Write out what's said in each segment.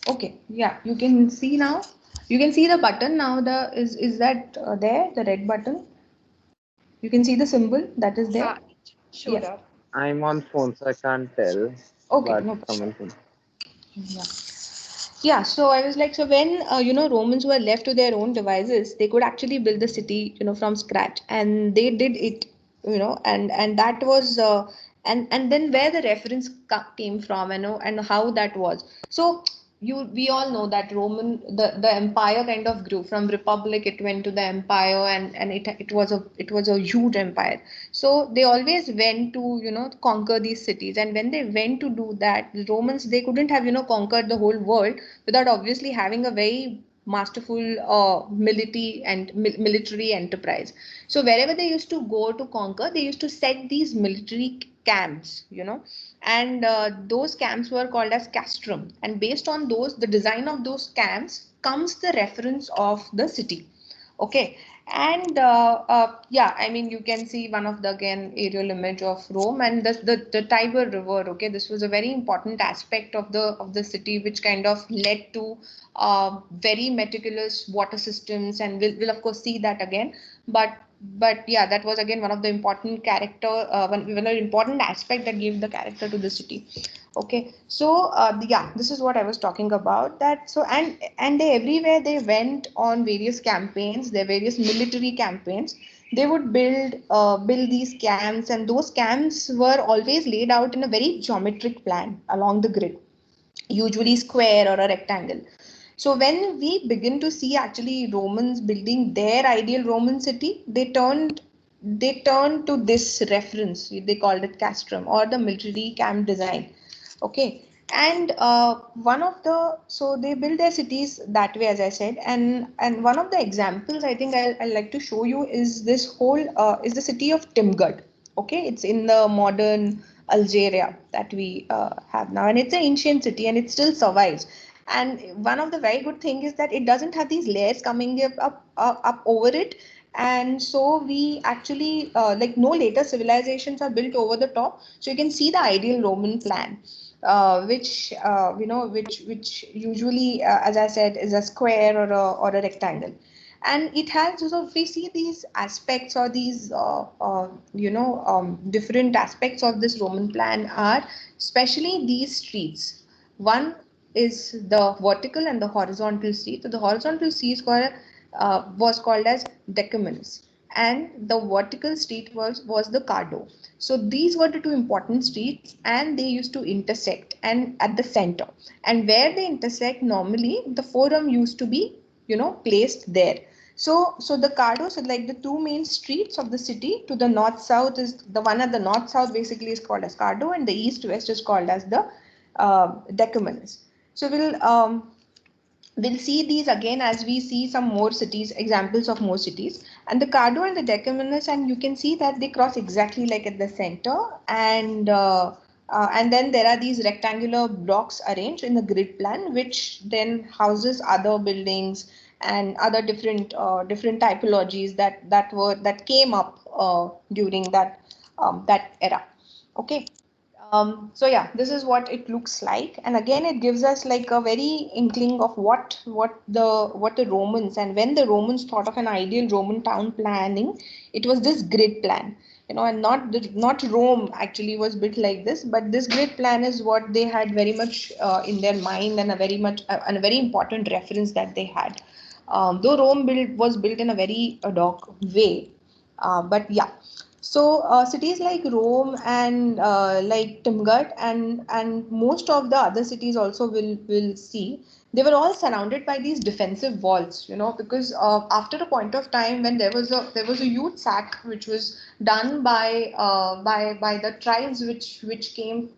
Okay, yeah, you can see now. You can see the button now. The is that there? The red button. You can see the symbol that is there. Yeah, it showed Yes. up. I'm on phone, so I can't tell. Okay, But no problem. someone can. Yeah. Yeah, so I was like, so when Romans were left to their own devices, they could actually build the city, from scratch, and they did it, and that was and then where the reference came from, and how that was. So we all know that the empire kind of grew from republic, it went to the empire, and it was a huge empire. So they always went to conquer these cities, and when they went to do that, the Romans, they couldn't have conquered the whole world without obviously having a very masterful military enterprise. So wherever they used to go to conquer, they used to set these military camps, and those camps were called as castrum, and based on those, the design of those camps comes the reference of the city. Okay. And yeah, I mean, you can see one of the again aerial image of Rome and the Tiber River. Okay, this was a very important aspect of the city, which kind of led to very meticulous water systems, and we'll of course see that again. But yeah, that was again one of the important character, one of the important aspect that gave the character to the city. Okay, so yeah, this is what I was talking about. That so and they everywhere they went on various campaigns, their various military campaigns. They would build these camps, and those camps were always laid out in a very geometric plan along the grid, usually square or a rectangle. So when we begin to see actually Romans building their ideal Roman city, they turned to this reference. They called it castrum or the military camp design. Okay. And one of the so they build their cities that way, as I said, and one of the examples I think I'll like to show you is this whole is the city of Timgad. Okay, it's in the modern Algeria that we have now, and it's an ancient city and it still survives. And one of the very good thing is that it doesn't have these layers coming up over it, and so we actually like no later civilizations are built over the top, so you can see the ideal Roman plan, which usually, as I said, is a square or a rectangle. And it has, so if we see these aspects or these different aspects of this Roman plan are especially these streets. One is the vertical and the horizontal street. So the horizontal street was called as Decumanus, and the vertical street was the Cardo. So these were the two important streets, and they used to intersect and at the center. And where they intersect, normally the forum used to be placed there. So the Cardo, so like the two main streets of the city, to the north south is the one at the north south basically is called as Cardo, and the east west is called as the Decumanus. So we'll see these again as we see some more cities, examples of more cities, and the Cardo and the Decumanus, and you can see that they cross exactly like at the center, and then there are these rectangular blocks arranged in the grid plan, which then houses other buildings and other different typologies that came up during that era. Okay. So yeah, this is what it looks like, and again, it gives us like a very inkling of what the Romans, and when the Romans thought of an ideal Roman town planning, it was this grid plan, and not Rome actually was built like this, but this grid plan is what they had very much in their mind, and a very important reference that they had. Though Rome was built in a very ad hoc way, but yeah. So cities like Rome and like Timgad and most of the other cities also will see, they were all surrounded by these defensive walls, because after a point of time when there was a huge sack which was done by the tribes which came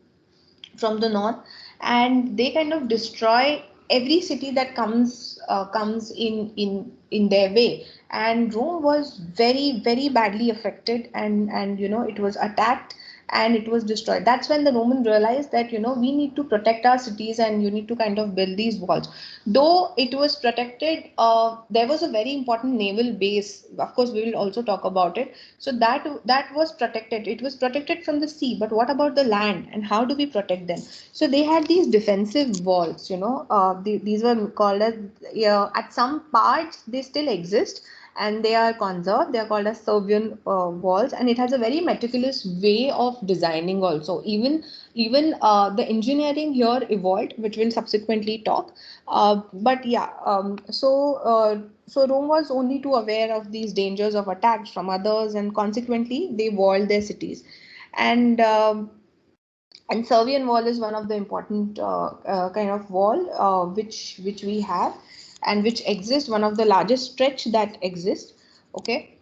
from the north, and they kind of destroy every city that comes in their way. And Rome was very very badly affected, and it was attacked, and it was destroyed. That's when the Roman realized that, we need to protect our cities and you need to kind of build these walls. Though it was protected, there was a very important naval base. Of course, we will also talk about it. So that was protected. It was protected from the sea. But what about the land, and how do we protect them? So they had these defensive walls. These were called as, at some parts they still exist, and they are conserved. They are called as Servian walls, and it has a very meticulous way of designing also. Even the engineering here evolved, which we'll subsequently talk. But yeah, so Rome was only too aware of these dangers of attacks from others, and consequently they walled their cities. And um, and Servian wall is one of the important kind of wall, which we have, and which exists, one of the largest stretch that exists. Okay.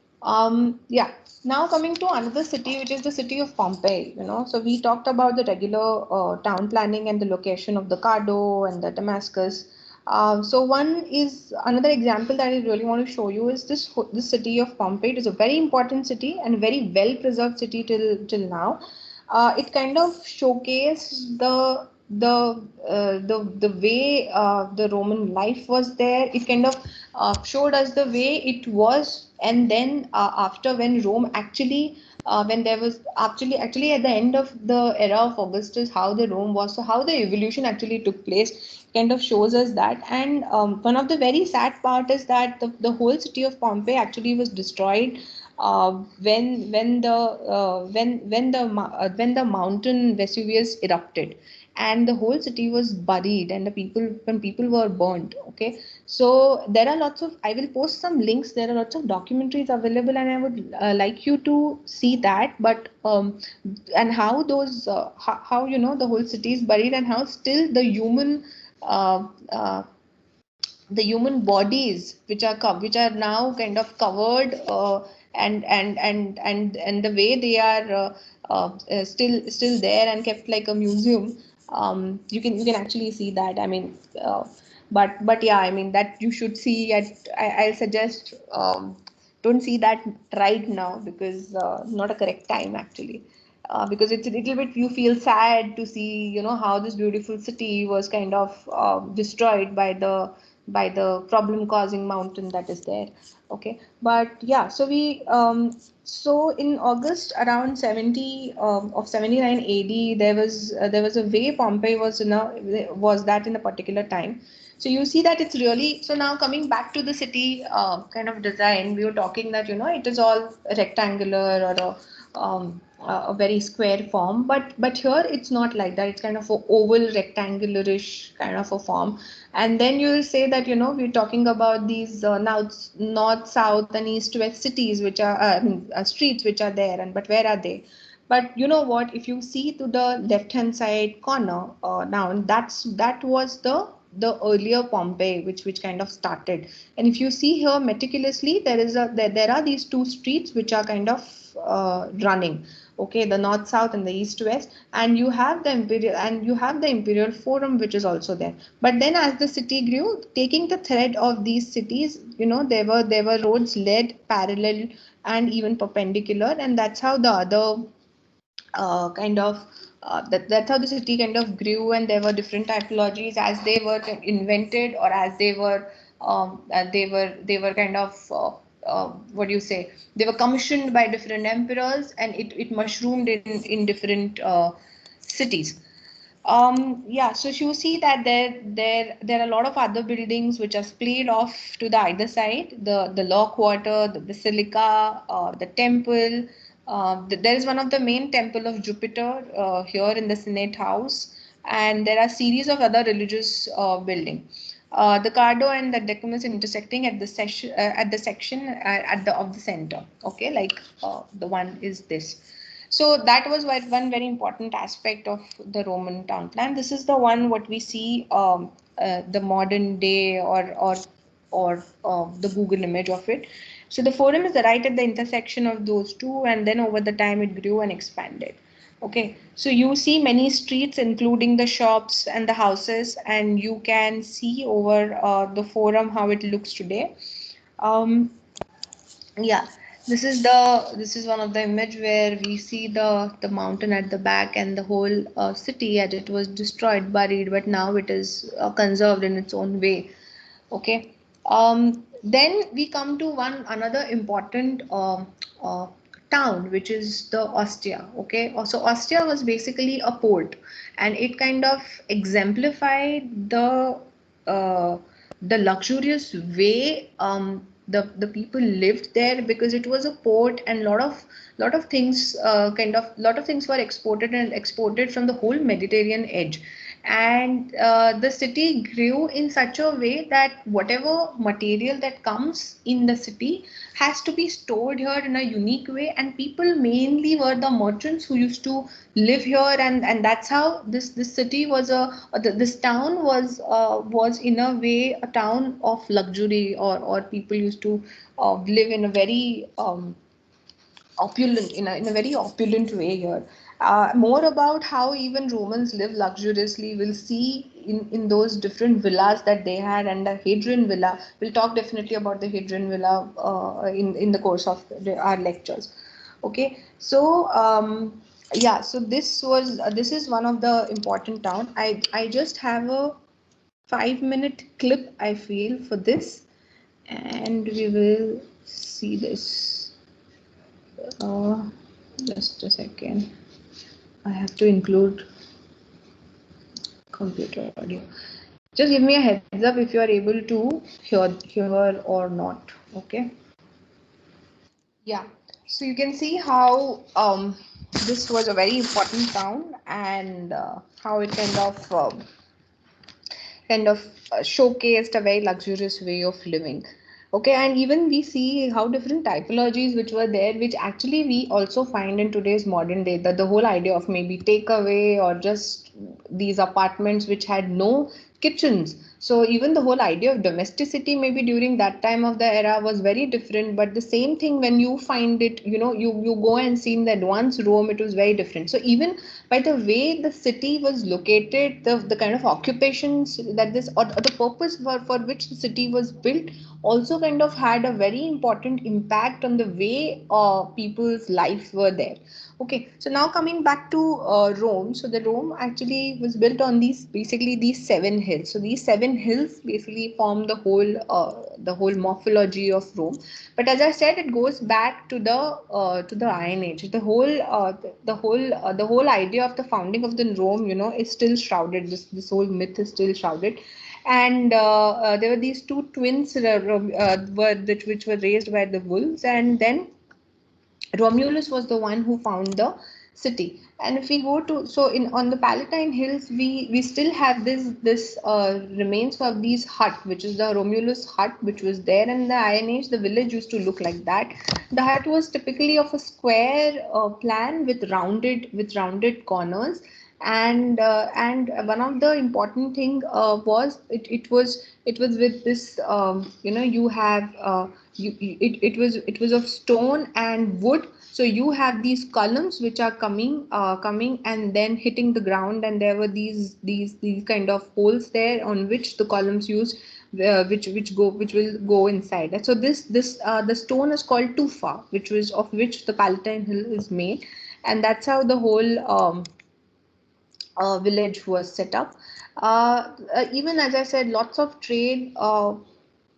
Yeah. Now coming to another city, which is the city of Pompeii. So we talked about the regular town planning and the location of the Cardo and the Damascus. So one is another example that I really want to show you is this city of Pompeii. It is a very important city and very well preserved city till now. It kind of showcased the way the Roman life was there. It kind of showed us the way it was, and then after, when Rome actually, when there was actually at the end of the era of Augustus, how the Rome was, so how the evolution actually took place, kind of shows us that. And one of the very sad part is that the whole city of Pompeii actually was destroyed when the mountain Vesuvius erupted, and the whole city was buried, and when people were burnt. Okay, so there are lots of, I will post some links. There are lots of documentaries available, and I would like you to see that. But and how those how the whole city is buried, and how still uh, uh, the human bodies which are now kind of covered, and the way they are still there and kept like a museum. You can actually see that. I mean, but yeah, I mean that you should see at. I'll suggest, don't see that right now, because not a correct time actually. Because it's a little bit, you feel sad to see, how this beautiful city was kind of destroyed by the problem causing mountain that is there. Okay, but yeah, so in August around 70 of 79 AD, there was a way Pompeii was that in a particular time. So you see that it's really, so now coming back to the city kind of design, we were talking that it is all rectangular, or a very square form, but here it's not like that. It's kind of a oval rectangularish kind of a form. And then you will say that, we're talking about these north, south, and east, west cities, which are streets which are there. And but where are they? But you know what? If you see to the left-hand side corner, now that was the earlier Pompeii, which kind of started. And if you see here meticulously, there are these two streets which are kind of running. Okay, the north, south, and the east, west, and you have the Imperial Forum, which is also there. But then as the city grew, taking the thread of these cities, there were roads led parallel and even perpendicular, and that's how the other kind of that's how the city kind of grew. And there were different typologies as they were invented, or as they were kind of what do you say, they were commissioned by different emperors, and it mushroomed in different cities. Yeah, so you see that there are a lot of other buildings which are splayed off to the either side, the law quarter, the basilica, the temple. There is one of the main temple of Jupiter here in the Senate House, and there are series of other religious building. The Cardo and the Decumus intersecting at the section at the of the center. Okay, like the one is this. So that was one very important aspect of the Roman town plan. This is the one what we see, the modern day, or the Google image of it. So the forum is right at the intersection of those two, and then over the time it grew and expanded. Okay, so you see many streets, including the shops and the houses, and you can see over the forum how it looks today. Um, yeah. This is one of the image where we see the mountain at the back and the whole city as it was destroyed, buried, but now it is conserved in its own way. Okay. Then we come to one another important uh, town, which is the Ostia. Okay. So Ostia was basically a port, and it kind of exemplified uh, the luxurious way the people lived there, because it was a port and lot of things lot of things were exported from the whole Mediterranean edge. And the city grew in such a way that whatever material that comes in the city has to be stored here in a unique way, and people mainly were the merchants who used to live here. And that's how this city was this town was in a way a town of luxury, or people used to live in a very opulent in a very opulent way here. More about how even Romans live luxuriously we'll see in those different villas that they had, and the Hadrian Villa. We'll talk definitely about the Hadrian Villa in the course of our lectures. Okay, so yeah, so this is one of the important town. I just have a 5-minute clip I feel for this, and we will see this. Uh, just a second. I have to include computer audio. Just give me a heads up if you are able to hear or not. Okay. Yeah. So you can see how this was a very important town, and how it kind of showcased a very luxurious way of living. Okay, and even we see how different typologies which were there, which actually we also find in today's modern day, that the whole idea of maybe takeaway or just these apartments which had no kitchens. So even the whole idea of domesticity maybe during that time of the era was very different. But the same thing when you find it, you go and see in the advanced Rome, it was very different. So even by the way the city was located, the kind of occupations that this, or the purpose for which the city was built, also kind of had a very important impact on the way people's life were there. Okay, so now coming back to Rome. So the Rome actually was built on these, basically these seven hills. So these seven hills basically form the whole morphology of Rome. But as I said, it goes back to the Iron Age. The whole idea of the founding of the Rome, is still shrouded. This whole myth is still shrouded. And there were these two twins which were raised by the wolves, and then Romulus was the one who found the city. And if we go to, so in on the Palatine Hills, we still have this remains of these hut, which is the Romulus hut, which was there in the Iron Age. The village used to look like that. The hut was typically of a square plan with rounded corners. And one of the important thing was it was with this you have it was of stone and wood. So you have these columns which are coming and then hitting the ground, and there were these kind of holes there on which the columns used, which will go inside. So this the stone is called tufa, which the Palatine Hill is made. And that's how the whole village was set up. Even as I said, lots of trade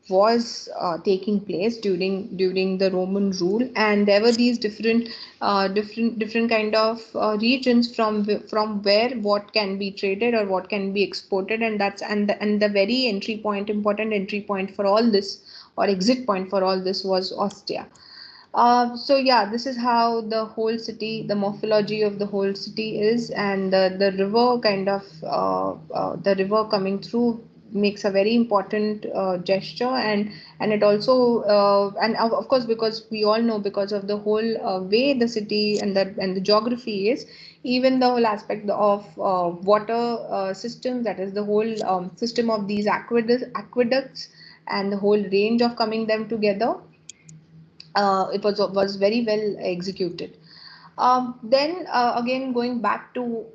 was taking place during the Roman rule, and there were these different kind of regions from where what can be traded or what can be exported, and the very important entry point for all this, or exit point for all this, was Ostia. So yeah, this is how the whole city, the morphology of the whole city is, and the river the river coming through makes a very important gesture. And it also and of course, because we all know, because of the whole way the city and the geography is, even the whole aspect of water system, that is the whole system of these aqueducts, and the whole range of coming them together, it was very well executed. Then again, going back to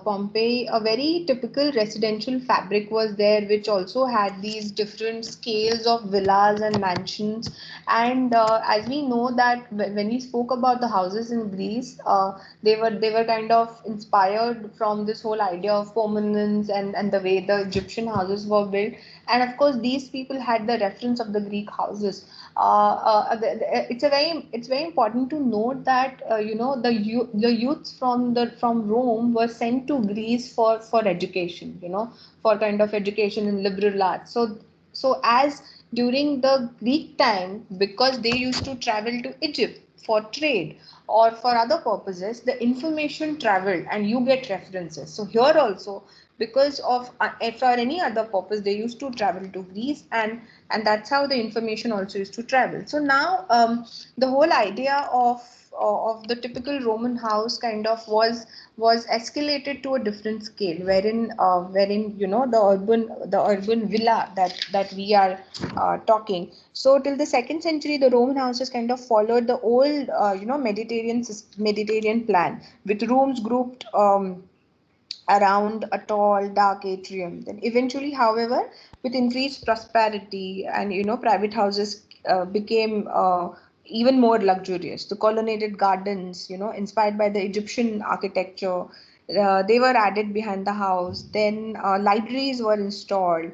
Pompeii, a very typical residential fabric was there, which also had these different scales of villas and mansions. And as we know that when we spoke about the houses in Greece, they were kind of inspired from this whole idea of permanence and the way the Egyptian houses were built. And of course, these people had the reference of the Greek houses. It's very important to note that the youths from Rome were sent to Greece for education, for kind of education in liberal arts. So as during the Greek time, because they used to travel to Egypt for trade or for other purposes, the information traveled and you get references. So here also, because of for any other purpose, they used to travel to Greece, and that's how the information also used to travel. So now the whole idea of the typical Roman house kind of was escalated to a different scale, wherein the urban villa that we are talking. So till the second century, the Roman houses kind of followed the old Mediterranean plan, with rooms grouped around a tall, dark atrium. Then eventually, however, with increased prosperity and private houses became even more luxurious. The colonnaded gardens, inspired by the Egyptian architecture, they were added behind the house. Then libraries were installed.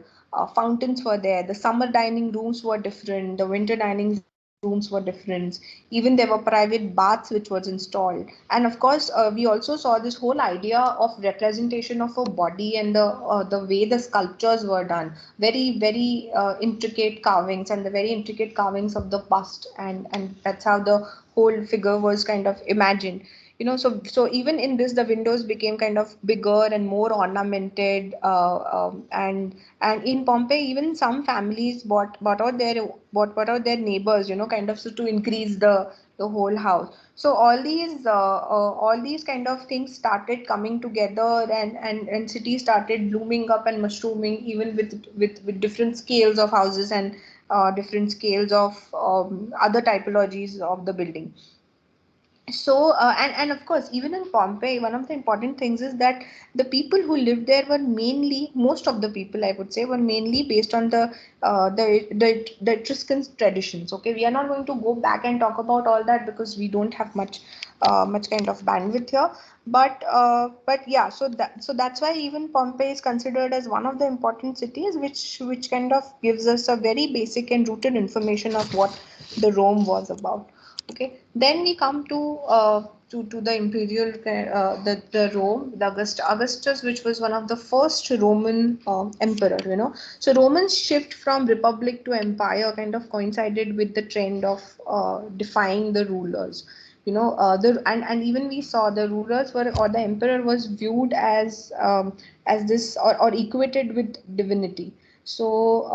Fountains were there. The summer dining rooms were different. The winter dining rooms were different. Even there were private baths which was installed. And of course, we also saw this whole idea of representation of a body and the way the sculptures were done. Very very intricate carvings, and the very intricate carvings of the bust, and that's how the whole figure was kind of imagined. So even in this, the windows became kind of bigger and more ornamented, and in Pompeii, even some families bought out their neighbors, kind of, so to increase the whole house. So all these kind of things started coming together, and cities started blooming up and mushrooming, even with different scales of houses, and different scales of other typologies of the building. So and of course, even in Pompeii, one of the important things is that the people who lived there were mainly, most of the people, I would say, were mainly based on the Etruscan traditions. Okay, we are not going to go back and talk about all that because we don't have much kind of bandwidth here. But yeah, so that's why even Pompeii is considered as one of the important cities, which kind of gives us a very basic and rooted information of what the Rome was about. Okay, then we come to the imperial, the Rome, the Augustus, which was one of the first Roman emperor. So Romans shift from republic to empire kind of coincided with the trend of defying the rulers. And even we saw the rulers were, or the emperor was viewed as this, or equated with divinity. So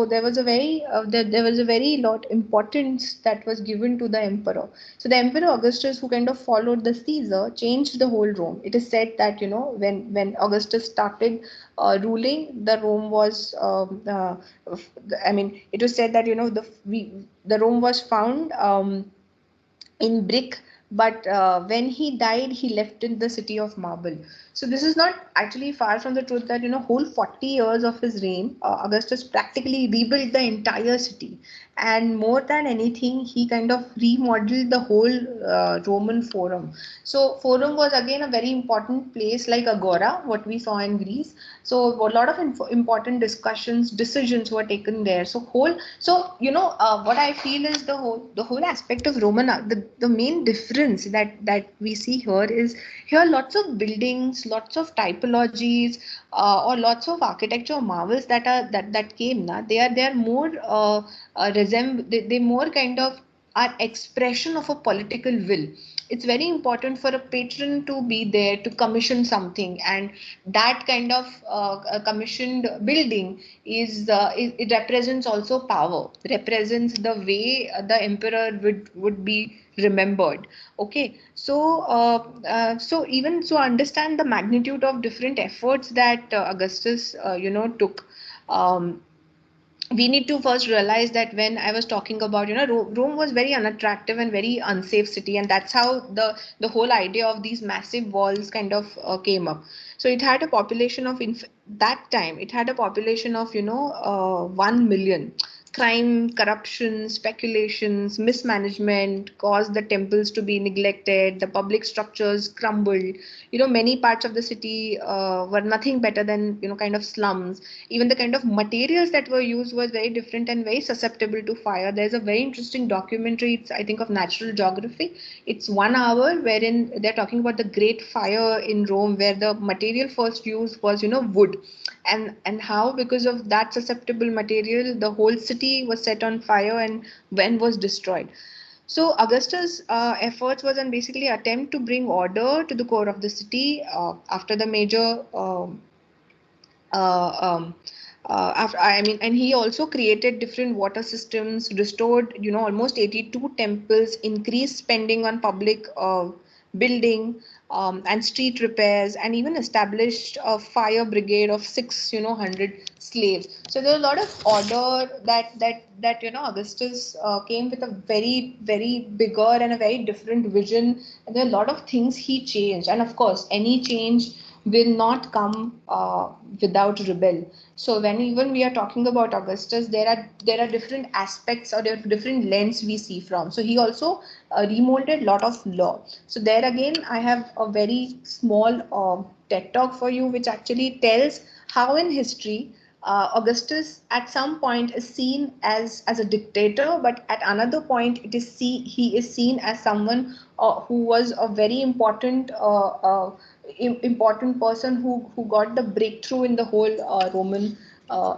there was a very lot importance that was given to the emperor. So the emperor Augustus, who kind of followed the Caesar, changed the whole Rome. It is said that when Augustus started ruling, the Rome was I mean, it was said that the Rome was found in brick, but when he died, he left in the city of marble. So this is not actually far from the truth, that whole 40 years of his reign, Augustus practically rebuilt the entire city. And more than anything, he kind of remodeled the whole Roman forum. So forum was again a very important place, like agora, what we saw in Greece. So a lot of important discussions, decisions were taken there. What I feel is the whole aspect of Roman art, the main difference that we see here is, here lots of buildings, lots of typologies, or lots of architecture marvels that came now. They are more they more kind of are expression of a political will. It's very important for a patron to be there to commission something, and that kind of commissioned building it represents also power, represents the way the emperor would be remembered. Okay, so even so, understand the magnitude of different efforts that Augustus took. um, we need to first realize that when I was talking about, Rome was very unattractive and very unsafe city, and that's how the whole idea of these massive walls kind of came up. So it had a population of, that time, it had a population of 1 million. Crime, corruption, speculations, mismanagement caused the temples to be neglected. The public structures crumbled. Many parts of the city were nothing better than kind of slums. Even the kind of materials that were used was very different and very susceptible to fire. There's a very interesting documentary, it's I think of Natural Geography. It's 1 hour wherein they're talking about the Great Fire in Rome, where the material first used was wood, and how, because of that susceptible material, the whole city was set on fire and when was destroyed. So Augustus' efforts was on basically attempt to bring order to the core of the city after the major uh, um, after, I mean, and he also created different water systems, restored, almost 82 temples, increased spending on public building and street repairs, and even established a fire brigade of six, 100 slaves. So there are a lot of order that Augustus came with a very, very bigger and a very different vision. And there are a lot of things he changed, and of course, any change will not come without rebel. So when even we are talking about Augustus, there are different aspects or there are different lens we see from. So he also remolded lot of law. So there again, I have a very small TED talk for you, which actually tells how in history Augustus at some point is seen as a dictator, but at another point he is seen as someone who was a very important person who got the breakthrough in the whole Roman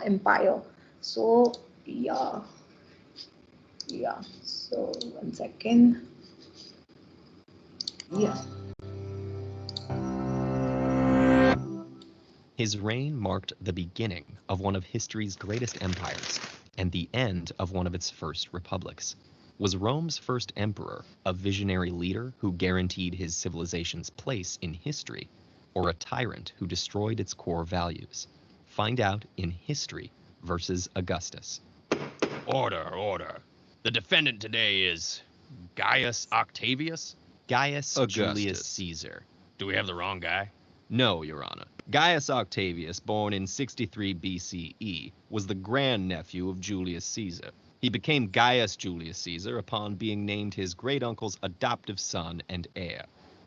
Empire. So yeah, yeah. So 1 second. Yes. His reign marked the beginning of one of history's greatest empires and the end of one of its first republics. Was Rome's first emperor a visionary leader who guaranteed his civilization's place in history, or a tyrant who destroyed its core values? Find out in History versus Augustus. Order, order. The defendant today is Gaius Octavius? Gaius Julius Augustus. Caesar. Do we have the wrong guy? No, Your Honor. Gaius Octavius, born in 63 BCE, was the grandnephew of Julius Caesar. He became Gaius Julius Caesar upon being named his great-uncle's adoptive son and heir,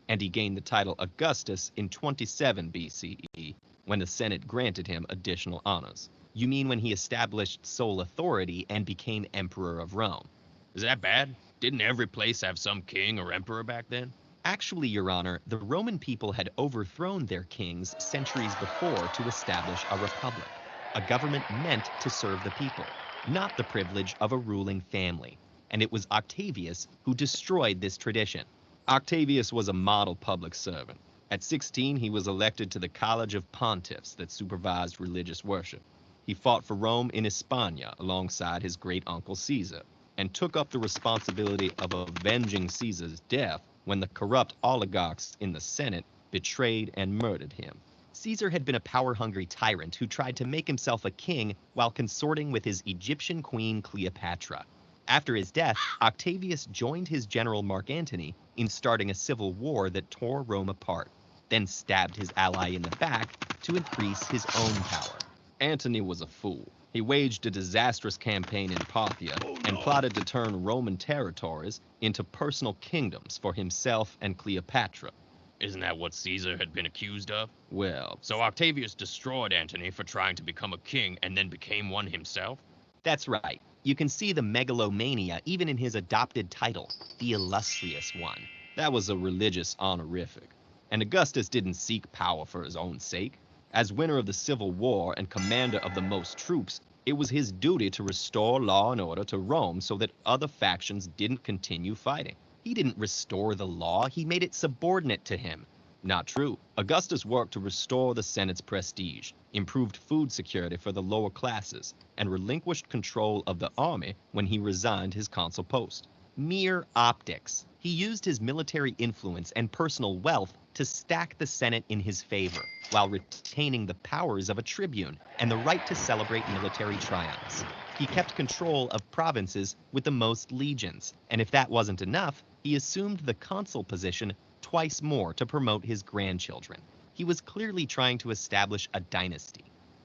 and he gained the title Augustus in 27 BCE, when the Senate granted him additional honors. You mean when he established sole authority and became Emperor of Rome? Is that bad? Didn't every place have some king or emperor back then? Actually, Your Honor, the Roman people had overthrown their kings centuries before to establish a republic, a government meant to serve the people, not the privilege of a ruling family. And it was Octavius who destroyed this tradition. Octavius was a model public servant. At 16, he was elected to the College of Pontiffs that supervised religious worship. He fought for Rome in Hispania alongside his great-uncle Caesar, and took up the responsibility of avenging Caesar's death when the corrupt oligarchs in the Senate betrayed and murdered him. Caesar had been a power-hungry tyrant who tried to make himself a king while consorting with his Egyptian queen Cleopatra. After his death, Octavius joined his general Mark Antony in starting a civil war that tore Rome apart, then stabbed his ally in the back to increase his own power. Antony was a fool. He waged a disastrous campaign in Parthia and plotted to turn Roman territories into personal kingdoms for himself and Cleopatra. Isn't that what Caesar had been accused of? Well, So Octavius destroyed Antony for trying to become a king and then became one himself? that's right. You can see the megalomania even in his adopted title, the Illustrious One. That was a religious honorific. And Augustus didn't seek power for his own sake. As winner of the Civil War and commander of the most troops, it was his duty to restore law and order to Rome so that other factions didn't continue fighting. He didn't restore the law, he made it subordinate to him. Not true. Augustus worked to restore the Senate's prestige, improved food security for the lower classes, and relinquished control of the army when he resigned his consul post. Mere optics. He used his military influence and personal wealth to stack the Senate in his favor, while retaining the powers of a tribune and the right to celebrate military triumphs. He kept control of provinces with the most legions, and if that wasn't enough, he assumed the consul position twice more to promote his grandchildren. He was clearly trying to establish a dynasty.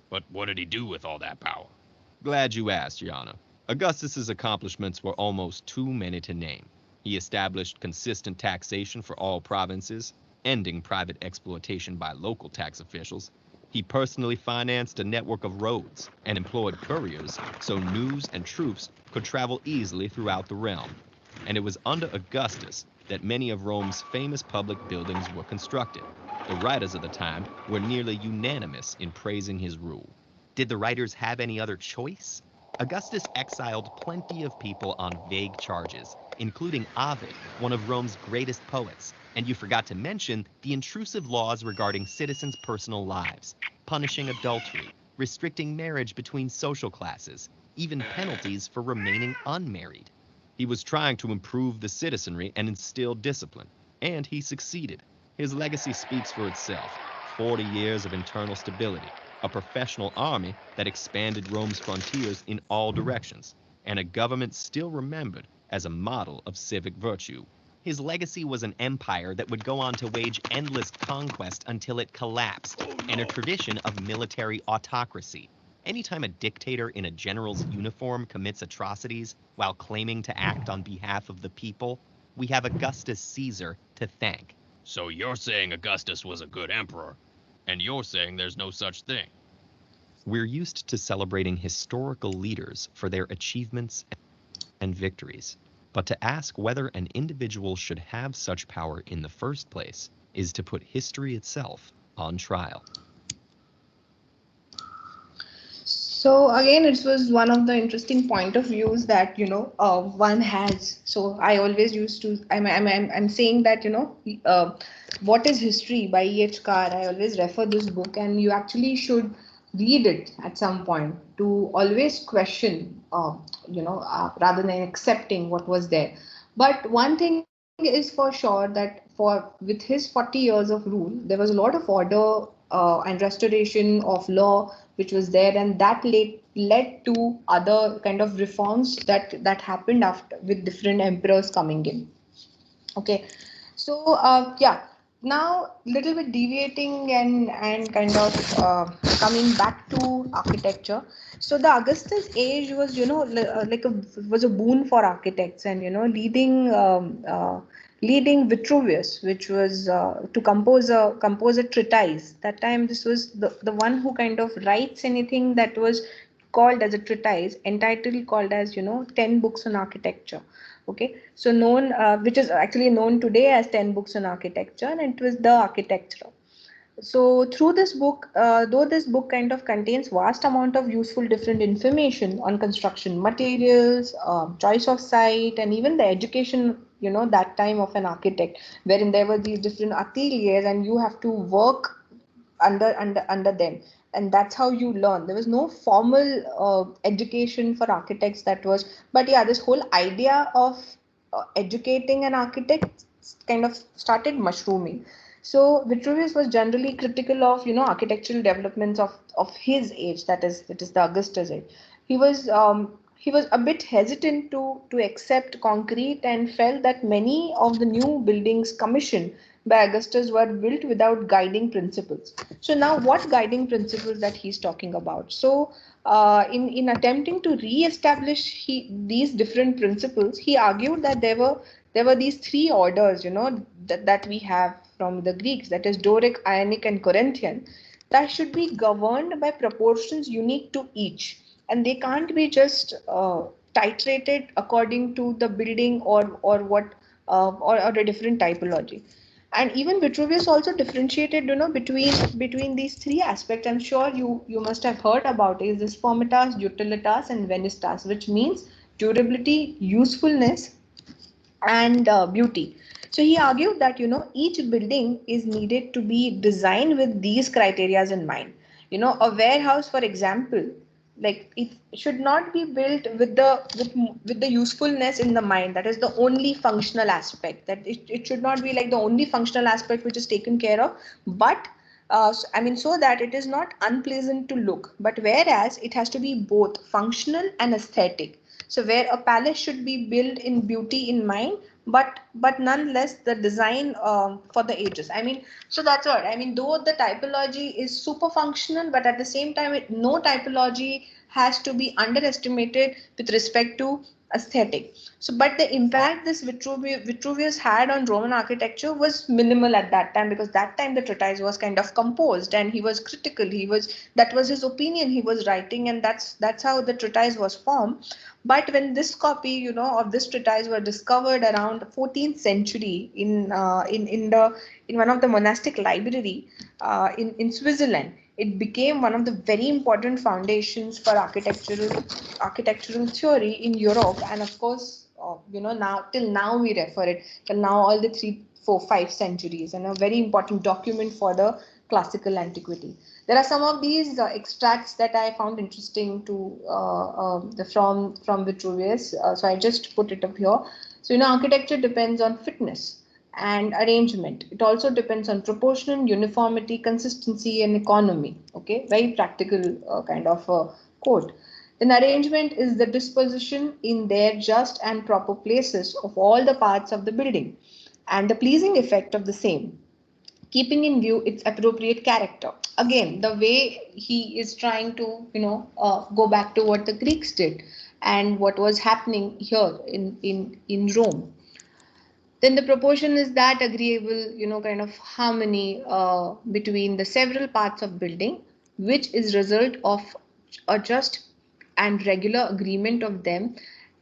But what did he do with all that power? Glad you asked, Your Honor. Augustus's accomplishments were almost too many to name. He established consistent taxation for all provinces, ending private exploitation by local tax officials. He personally financed a network of roads and employed couriers so news and troops could travel easily throughout the realm. And it was under Augustus that many of Rome's famous public buildings were constructed. The writers of the time were nearly unanimous in praising his rule. Did the writers have any other choice? Augustus exiled plenty of people on vague charges, including Ovid, one of Rome's greatest poets. And you forgot to mention the intrusive laws regarding citizens' personal lives, punishing adultery, restricting marriage between social classes, even penalties for remaining unmarried. He was trying to improve the citizenry and instill discipline, and he succeeded. His legacy speaks for itself. 40 years of internal stability, a professional army that expanded Rome's frontiers in all directions, and a government still remembered as a model of civic virtue. His legacy was an empire that would go on to wage endless conquest until it collapsed, and a tradition of military autocracy. Anytime a dictator in a general's uniform commits atrocities while claiming to act on behalf of the people, we have Augustus Caesar to thank. So you're saying Augustus was a good emperor, and you're saying there's no such thing. We're used to celebrating historical leaders for their achievements and victories, but to ask whether an individual should have such power in the first place is to put history itself on trial. So again, it was one of the interesting point of views that one has. So I always used to. I'm saying that What is History by E.H. Carr. I always refer this book, and you actually should read it at some point to always question, rather than accepting what was there. But one thing is for sure that with his 40 years of rule, there was a lot of order and restoration of law which was there, and that led to other kind of reforms that happened after with different emperors coming in. Okay, so now little bit deviating and kind of coming back to architecture. So the Augustus age was was a boon for architects, and leading Vitruvius, which was to compose a treatise. That time, this was the one who kind of writes anything that was called as a treatise, entitled called as 10 books on architecture. Okay, so known, which is actually known today as 10 books on architecture, and it was the Architectura. So through this book, though this book kind of contains vast amount of useful different information on construction materials, choice of site, and even the education, that time of an architect, wherein there were these different ateliers and you have to work under them. And that's how you learn. There was no formal education for architects but yeah, this whole idea of educating an architect kind of started mushrooming. So Vitruvius was generally critical of architectural developments of his age, that is the Augustus age. He was a bit hesitant to accept concrete, and felt that many of the new buildings commissioned by Augustus were built without guiding principles. So now, what guiding principles that he's talking about? So in attempting to re-establish these different principles, he argued that there were these three orders, that we have from the Greeks, that is Doric, Ionic, and Corinthian, that should be governed by proportions unique to each, and they can't be just titrated according to the building or a different typology. And even Vitruvius also differentiated, between these three aspects. I'm sure you must have heard about it, is this formitas, utilitas, and venistas, which means durability, usefulness, and beauty. So he argued that each building is needed to be designed with these criteria in mind. A warehouse, for example, like it should not be built with the usefulness in the mind. That is the only functional aspect. That it should not be like the only functional aspect which is taken care of, but so that it is not unpleasant to look, but whereas it has to be both functional and aesthetic. So where a palace should be built in beauty in mind, but nonetheless the design for the ages. So that's what I mean. Though the typology is super functional, but at the same time, no typology has to be underestimated with respect to aesthetic. So, but the impact this Vitruvius had on Roman architecture was minimal at that time, because that time the treatise was kind of composed and he was critical. That was his opinion he was writing, and that's how the treatise was formed. But when this copy, of this treatise were discovered around 14th century in one of the monastic library in Switzerland, it became one of the very important foundations for architectural theory in Europe. And of course, now till now we refer it till now all the 3, 4, 5 centuries, and a very important document for the classical antiquity. There are some of these extracts that I found interesting from Vitruvius. So I just put it up here. So architecture depends on fitness and arrangement. It also depends on proportion, uniformity, consistency, and economy. Okay, very practical kind of quote. Then arrangement is the disposition in their just and proper places of all the parts of the building, and the pleasing effect of the same, keeping in view its appropriate character. Again, the way he is trying to, go back to what the Greeks did and what was happening here in Rome. Then the proportion is that agreeable, kind of harmony between the several parts of building, which is result of a just and regular agreement of them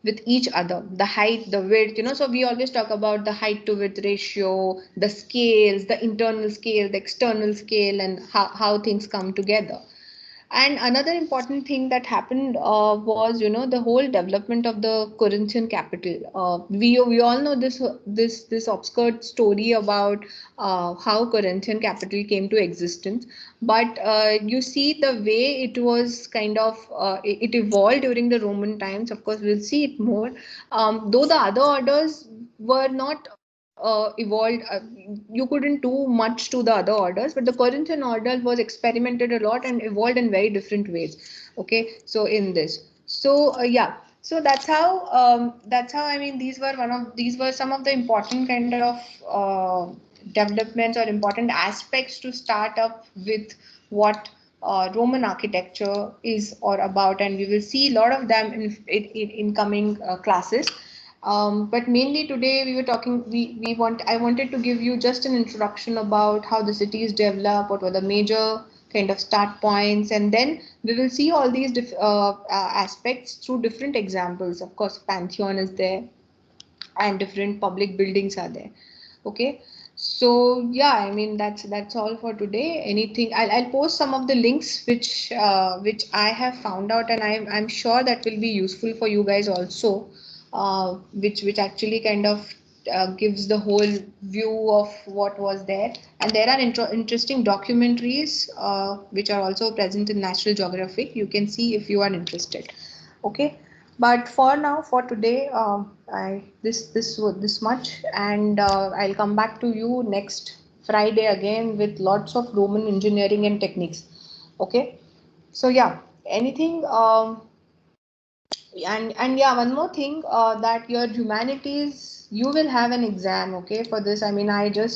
with each other. The height, the width, so we always talk about the height to width ratio, the scales, the internal scale, the external scale, and how things come together. And another important thing that happened was, the whole development of the Corinthian capital. We all know this obscure story about how Corinthian capital came to existence. But you see the way it was kind of it evolved during the Roman times. Of course, we'll see it more. Though the other orders were not evolved, you couldn't do much to the other orders, but the Corinthian order was experimented a lot and evolved in very different ways. Okay, so in this, so yeah, so that's how these were some of the important kind of developments or important aspects to start up with what Roman architecture is or about, and we will see a lot of them in coming classes. But mainly today we were talking. I wanted to give you just an introduction about how the cities develop, what were the major kind of start points, and then we will see all these aspects through different examples. Of course, Pantheon is there, and different public buildings are there. Okay. So yeah, that's all for today. Anything, I'll post some of the links which I have found out, and I'm sure that will be useful for you guys also, which actually kind of gives the whole view of what was there. And there are interesting documentaries which are also present in National Geographic. You can see if you are interested. Okay. But for now, for today, this much, and I'll come back to you next Friday again with lots of Roman engineering and techniques. Okay, so yeah, anything, and yeah, one more thing, that your humanities, you will have an exam. Okay, for this, I just